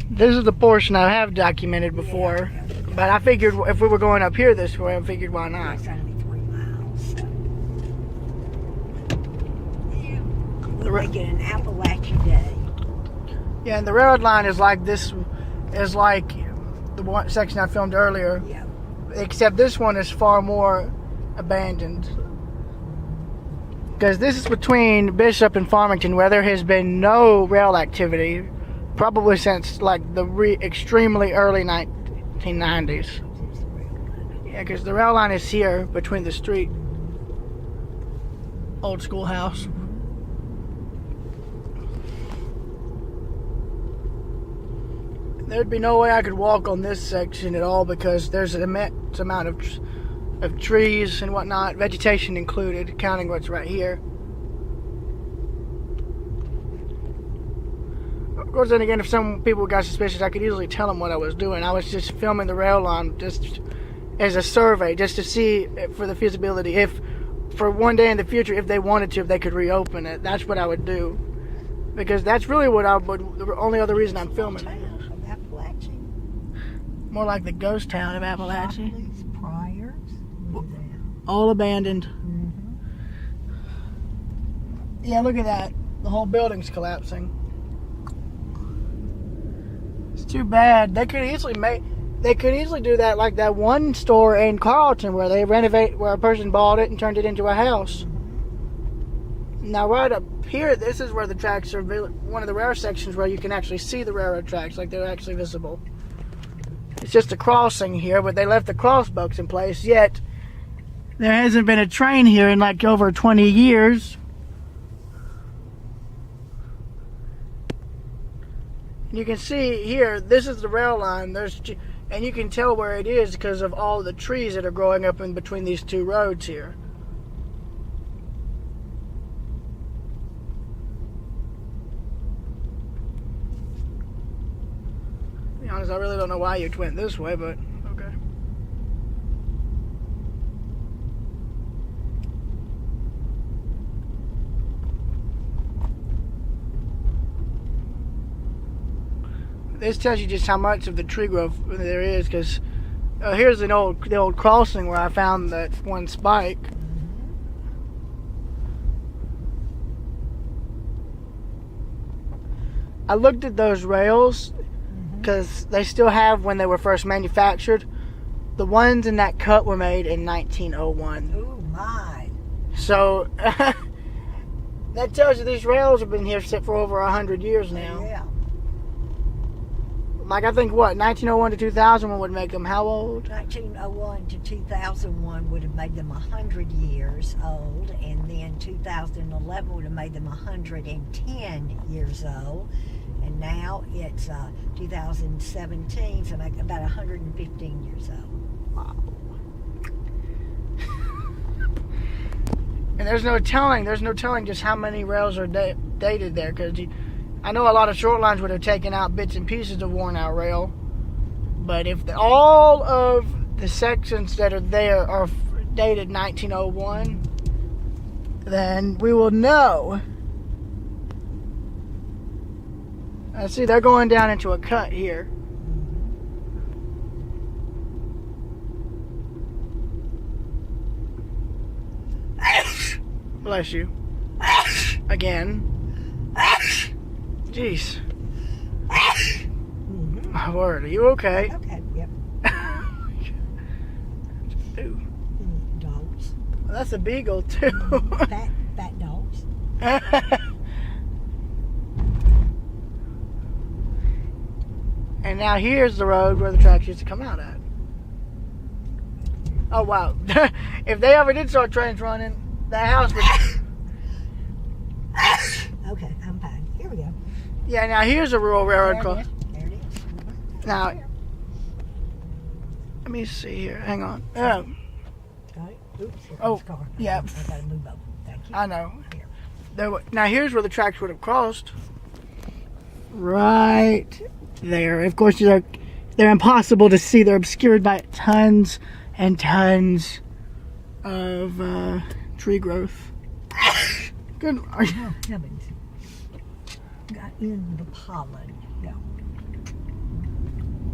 This is the portion I have documented before, but I figured if we were going up here this way, I figured why not. It's only 3 miles. So. Yeah. We'll make it an Appalachian day. Yeah, and the railroad line is like this, is like the one section I filmed earlier. Yeah. Except this one is far more abandoned. Because this is between Bishop and Farmington, where there has been no rail activity, probably since like the extremely early 1990s. Yeah, because the rail line is here between the street, old schoolhouse. There'd be no way I could walk on this section at all because there's an immense amount of trees and whatnot, vegetation included, counting what's right here. Of course, then again, if some people got suspicious, I could easily tell them what I was doing. I was just filming the rail line just as a survey, just to see for the feasibility. If, for one day in the future, if they wanted to, if they could reopen it, that's what I would do. Because that's really what I would, the only other reason I'm filming it. More like the ghost town of Appalachia. All abandoned. Mm-hmm. Yeah, look at that. The whole building's collapsing. It's too bad. They could easily do that like that one store in Carlton where they renovate, where a person bought it and turned it into a house. Now right up here, this is where the tracks are, one of the rare sections where you can actually see the railroad tracks, like they're actually visible. It's just a crossing here, but they left the crossbucks in place, yet there hasn't been a train here in like over 20 years. You can see here, this is the rail line, and you can tell where it is because of all the trees that are growing up in between these two roads here. To be honest, I really don't know why you went this way, but okay. This tells you just how much of the tree growth there is, because here's the old crossing where I found that one spike. I looked at those rails because they still have when they were first manufactured. The ones in that cut were made in 1901. Oh my! So that tells you these rails have been here for over 100 years now. Yeah. Like, I think, what, 1901 to 2001 would make them how old? 1901 to 2001 would have made them 100 years old, and then 2011 would have made them 110 years old, and now it's 2017, so like about 115 years old. Wow. And there's no telling just how many rails are dated there, because I know a lot of short lines would have taken out bits and pieces of worn out rail, but if all of the sections that are there are dated 1901, then we will know. I see they're going down into a cut here. Bless you. Again. Jeez. My word, are you okay? Okay, yep. Ooh. Dogs. Well, that's a beagle, too. Fat dogs. And now here's the road where the tracks used to come out at. Oh, wow. If they ever did start trains running, that house would... Okay, I'm fine. Here we go. Yeah, now here's a rural railroad cross. There it is. Now, let me see here. Hang on. Okay. Oops, here Oh, comes the car. yeah. I gotta move over. Thank you. I know. Here. Now here's where the tracks would have crossed. Right there. Of course, they're impossible to see. They're obscured by tons and tons of tree growth. Good. Oh, heavens. Got in the pollen. Yeah.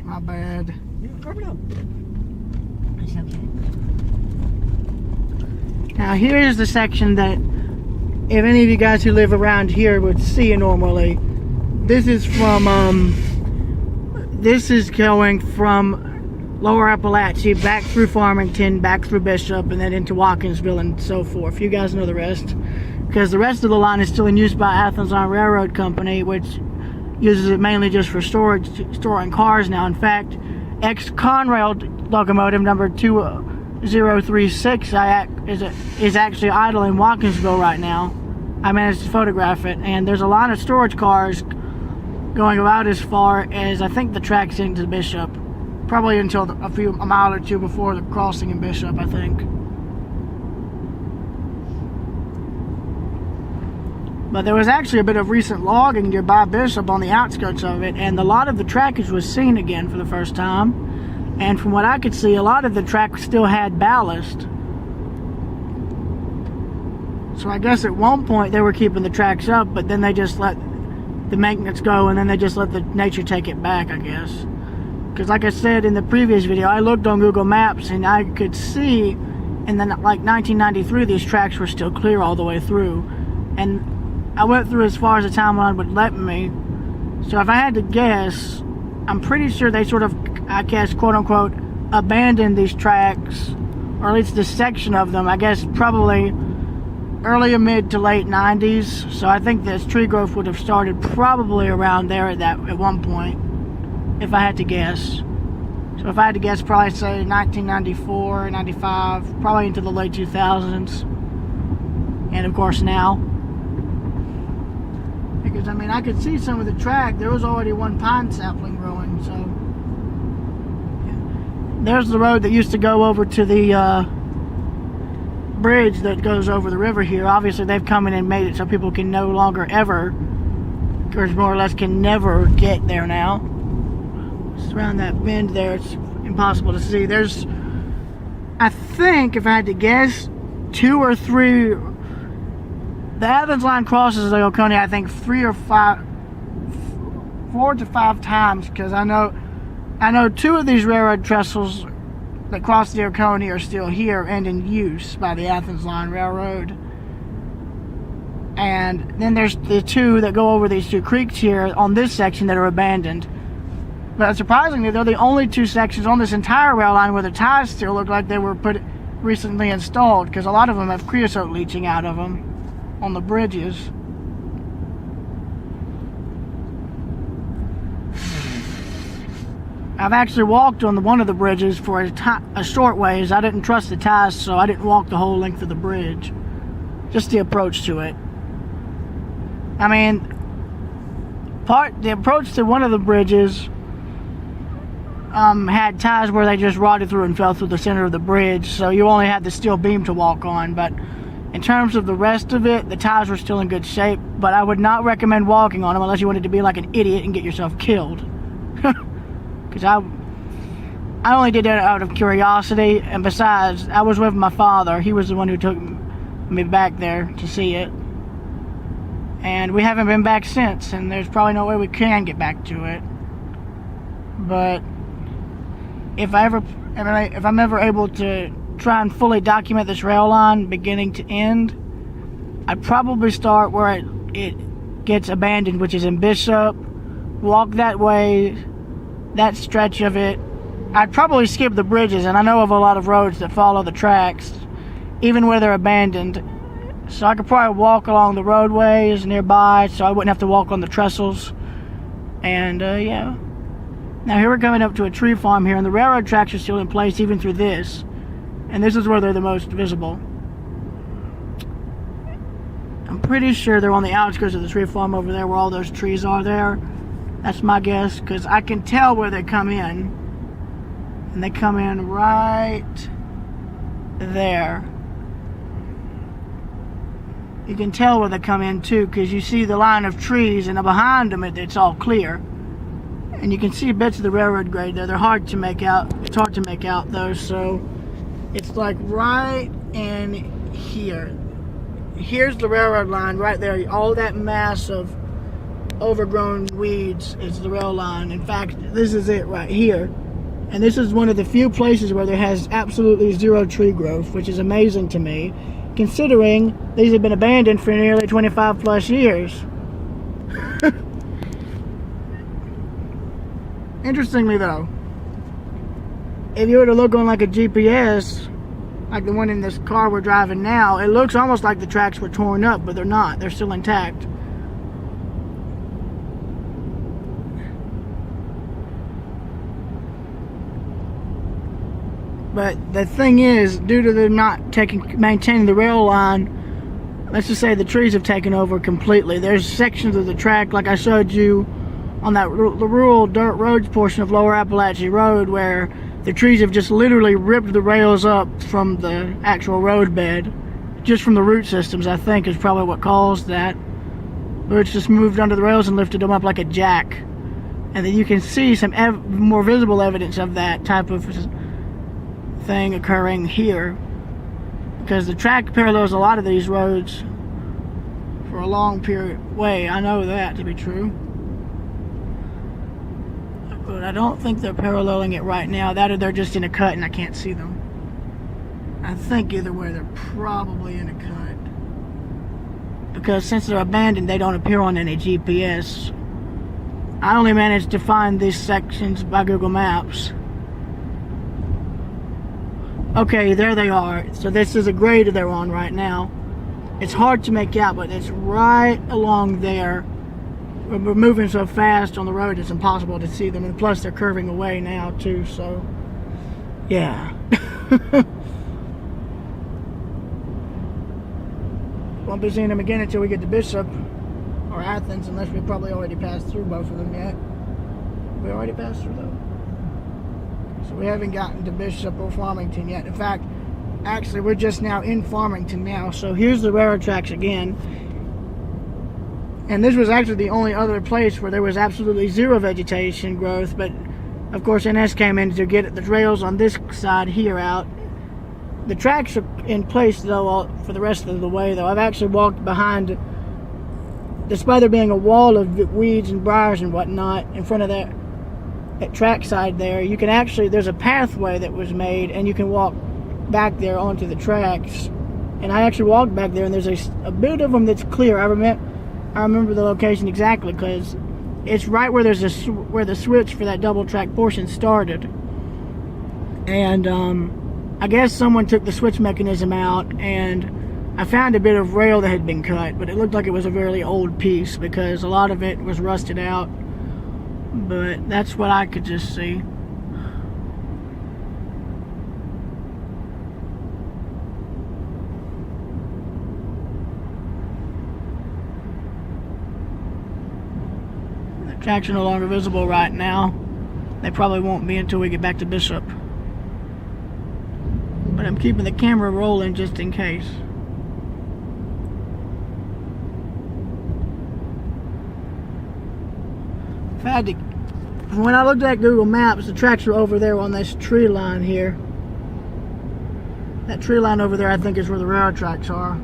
My bad. It's okay. Now here's the section that if any of you guys who live around here would see normally. This is from this is going from Lower Appalachia back through Farmington, back through Bishop, and then into Watkinsville and so forth. You guys know the rest. Because the rest of the line is still in use by Athens Line Railroad Company, which uses it mainly just for storing cars now. In fact, ex-Conrail locomotive number 2036 is actually idle in Watkinsville right now. I managed to photograph it, and there's a line of storage cars going about as far as I think the tracks into Bishop, probably until a mile or two before the crossing in Bishop, I think. But there was actually a bit of recent logging nearby Bishop on the outskirts of it, and a lot of the trackage was seen again for the first time. And from what I could see, a lot of the track still had ballast. So I guess at one point they were keeping the tracks up, but then they just let the maintenance go, and then they just let the nature take it back, I guess. Because like I said in the previous video, I looked on Google Maps and I could see, and then like 1993, these tracks were still clear all the way through. And I went through as far as the timeline would let me. So if I had to guess, I'm pretty sure they sort of, I guess, quote unquote, abandoned these tracks, or at least this section of them, I guess probably early or mid to late 90s. So I think this tree growth would have started probably around there at one point, if I had to guess. So if I had to guess, probably say 1994, 95, probably into the late 2000s. And of course now. Because I mean, I could see some of the track. There was already one pine sapling growing, so. There's the road that used to go over to the bridge that goes over the river here. Obviously they've come in and made it so people can no longer ever, or more or less can never get there now. Just around that bend there, it's impossible to see. There's, I think, if I had to guess, 2 or 3, the Athens line crosses the Oconee, I think 4 to 5 times, because I know 2 of these railroad trestles that cross the Oconee are still here and in use by the Athens Line Railroad. And then there's the 2 that go over these 2 creeks here on this section that are abandoned. But surprisingly, they're the only 2 sections on this entire rail line where the ties still look like they were recently installed, because a lot of them have creosote leaching out of them on the bridges. I've actually walked on one of the bridges for a short ways. I didn't trust the ties, so I didn't walk the whole length of the bridge. Just the approach to it. I mean, the approach to one of the bridges had ties where they just rotted through and fell through the center of the bridge, so you only had the steel beam to walk on. But in terms of the rest of it, the ties were still in good shape, but I would not recommend walking on them unless you wanted to be like an idiot and get yourself killed. Because I only did that out of curiosity, and besides, I was with my father. He was the one who took me back there to see it. And we haven't been back since, and there's probably no way we can get back to it. But if I'm ever able to try and fully document this rail line beginning to end, I'd probably start where it gets abandoned, which is in Bishop, walk that way, that stretch of it. I'd probably skip the bridges, and I know of a lot of roads that follow the tracks, even where they're abandoned. So I could probably walk along the roadways nearby, so I wouldn't have to walk on the trestles. And yeah. Now here we're coming up to a tree farm here, and the railroad tracks are still in place even through this. And this is where they're the most visible. I'm pretty sure they're on the outskirts of the tree farm over there where all those trees are there. That's my guess, because I can tell where they come in. And they come in right there. You can tell where they come in too, because you see the line of trees, and behind them it's all clear. And you can see bits of the railroad grade there. They're hard to make out. It's hard to make out though, so it's like right in here. Here's the railroad line right there. All that mass of overgrown weeds is the rail line. In fact, this is it right here. And this is one of the few places where there has absolutely zero tree growth, which is amazing to me, considering these have been abandoned for nearly 25 plus years. Interestingly though, if you were to look on like a GPS, like the one in this car we're driving now, it looks almost like the tracks were torn up, but they're not. They're still intact. But the thing is, due to them not maintaining the rail line, let's just say the trees have taken over completely. There's sections of the track, like I showed you on that the rural dirt roads portion of Lower Appalachia Road, where the trees have just literally ripped the rails up from the actual road bed, just from the root systems, I think, is probably what caused that. Where it's just moved under the rails and lifted them up like a jack. And then you can see some more visible evidence of that type of thing occurring here, because the track parallels a lot of these roads for a long period way. I know that to be true, but I don't think they're paralleling it right now. That or they're just in a cut and I can't see them. I think either way they're probably in a cut, because since they're abandoned they don't appear on any GPS. I only managed to find these sections by Google Maps. Okay, there they are. So this is a grade they're on right now. It's hard to make out, but it's right along there. We're moving so fast on the road it's impossible to see them, and plus they're curving away now too, so yeah. Won't be seeing them again until we get to Bishop or Athens, unless we probably already passed through both of them yet. We already passed through though. So we haven't gotten to Bishop or Farmington yet. In fact, actually we're just now in Farmington now. So here's the railroad tracks again. And this was actually the only other place where there was absolutely zero vegetation growth, but of course NS came in to get the rails on this side here out. The tracks are in place though for the rest of the way though. I've actually walked behind, despite there being a wall of weeds and briars and whatnot in front of that track side there, you can actually, there's a pathway that was made and you can walk back there onto the tracks. And I actually walked back there and there's a bit of them that's clear. I remember the location exactly because it's right where there's where the switch for that double track portion started. And I guess someone took the switch mechanism out, and I found a bit of rail that had been cut, but it looked like it was a very old piece because a lot of it was rusted out. But that's what I could just see. The tracks are no longer visible right now. They probably won't be until we get back to Bishop. But I'm keeping the camera rolling just in case. When I looked at Google Maps, the tracks are over there on this tree line here. That tree line over there I think is where the railroad tracks are.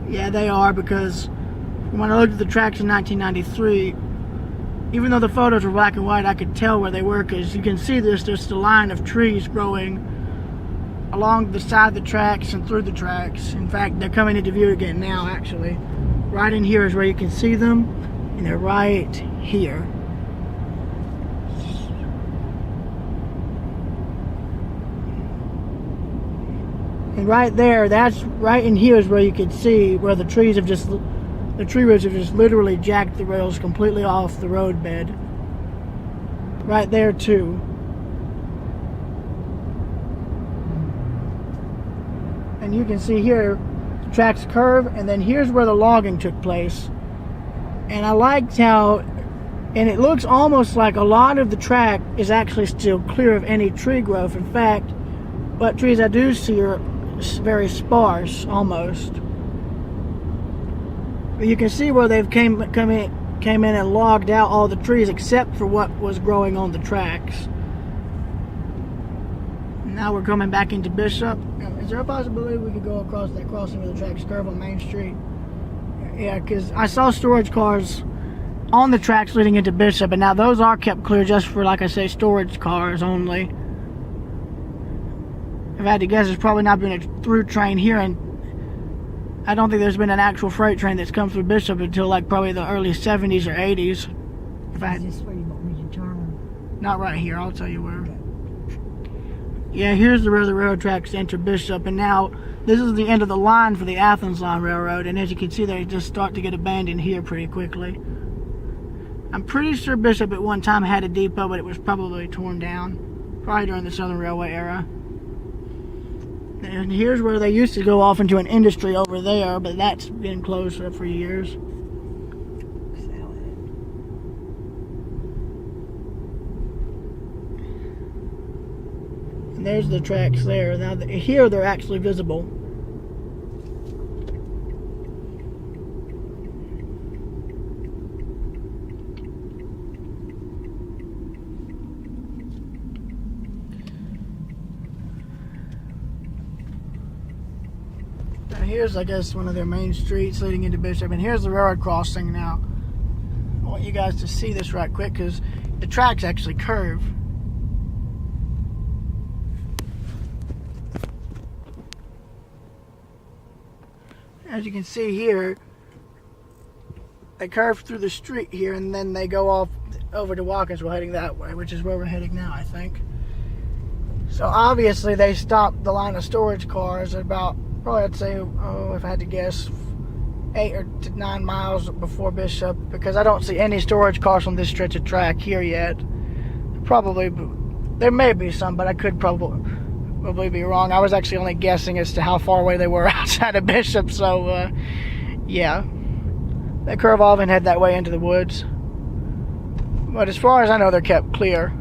Yeah, they are, because when I looked at the tracks in 1993, even though the photos were black and white, I could tell where they were, because you can see there's just a line of trees growing along the side of the tracks and through the tracks. In fact, they're coming into view again now, actually. Right in here is where you can see them, and they're right here. And right there, that's right in here is where you can see where the tree roots have just literally jacked the rails completely off the road bed. Right there too. And you can see here the tracks curve, and then here's where the logging took place. And I liked how, and it looks almost like a lot of the track is actually still clear of any tree growth. In fact, what trees I do see are very sparse almost. But you can see where they've came in and logged out all the trees except for what was growing on the tracks. Now we're coming back into Bishop. Is there a possibility we could go across that crossing where the tracks curve on Main Street? Yeah, because I saw storage cars on the tracks leading into Bishop, and now those are kept clear just for, like I say, storage cars only. If I had to guess, there's probably not been a through train here, and I don't think there's been an actual freight train that's come through Bishop until like probably the early 70s or 80s. If I had, Is this where you want me to turn? not right here, I'll tell you where. Yeah, here's where the railroad tracks enter Bishop, and now this is the end of the line for the Athens Line Railroad, and as you can see, they just start to get abandoned here pretty quickly. I'm pretty sure Bishop at one time had a depot, but it was probably torn down, probably during the Southern Railway era. And here's where they used to go off into an industry over there, but that's been closed for years. And there's the tracks there. Now here they're actually visible. Now here's, I guess, one of their main streets leading into Bishop, and here's the railroad crossing now. I want you guys to see this right quick because the tracks actually curve. As you can see here, they curve through the street here, and then they go off over to Watkinsville heading that way, which is where we're heading now, I think. So obviously they stopped the line of storage cars at about, probably I'd say, if I had to guess, 8 or 9 miles before Bishop, because I don't see any storage cars on this stretch of track here yet. Probably, there may be some, but I could probably be wrong. I was actually only guessing as to how far away they were outside of Bishop, so yeah. They curve off and head that way into the woods. But as far as I know, they're kept clear.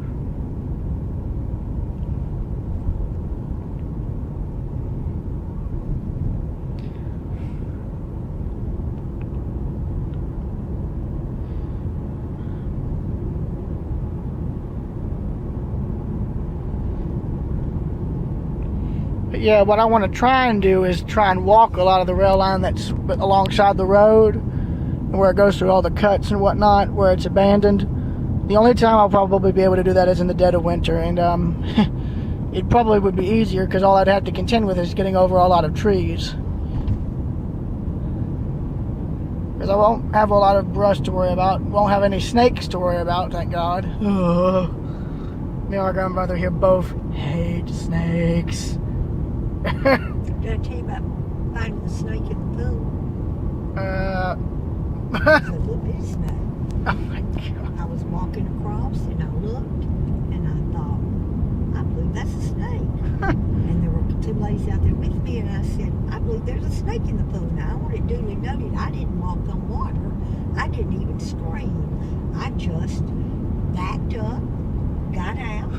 Yeah, what I want to try and do is try and walk a lot of the rail line that's alongside the road, where it goes through all the cuts and whatnot, where it's abandoned. The only time I'll probably be able to do that is in the dead of winter, and it probably would be easier because all I'd have to contend with is getting over a lot of trees. Because I won't have a lot of brush to worry about, won't have any snakes to worry about, thank God. Me and my grandmother here both hate snakes. Did I tell you about finding the snake in the pool? It's a little bitty snake. Oh my God. I was walking across and I looked and I thought, I believe that's a snake. And there were 2 ladies out there with me, and I said, I believe there's a snake in the pool. Now I want it duly noted, I didn't walk on water. I didn't even scream. I just backed up, got out,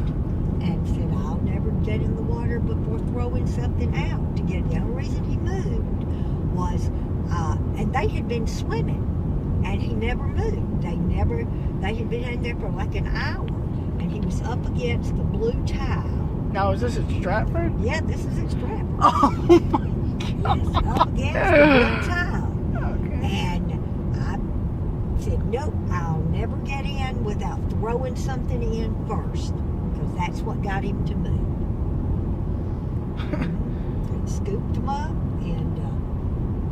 and said, I'll never get in the water before throwing something out to get it. The only reason he moved was, and they had been swimming, and he never moved. They had been in there for like an hour, and he was up against the blue tile. Now, is this at Stratford? Yeah, this is at Stratford. Oh my God. Yes, up against the blue tile. Okay. And I said, nope, I'll never get in without throwing something in first, because that's what got him to move. And scooped him up, and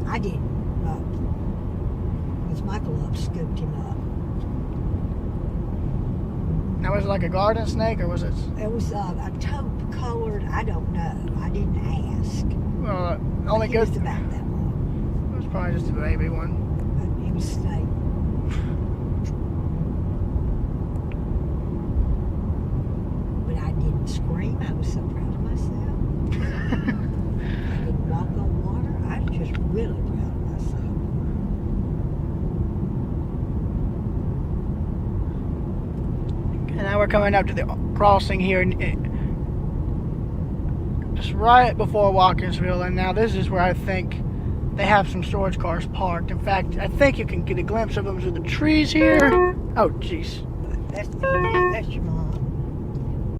I didn't. Because Michael up scooped him up. Now, was it like a garden snake, or was it? It was a taupe colored, I don't know. I didn't ask. Well, only He goes. was about that long. It was probably just a baby one. But he was a snake. But I didn't scream. I was so proud of myself. I didn't walk on water. I was just really proud of myself. And now we're coming up to the crossing here, just right before Watkinsville. And now this is where I think they have some storage cars parked. In fact, I think you can get a glimpse of them through the trees here. Oh, jeez. That's your mom.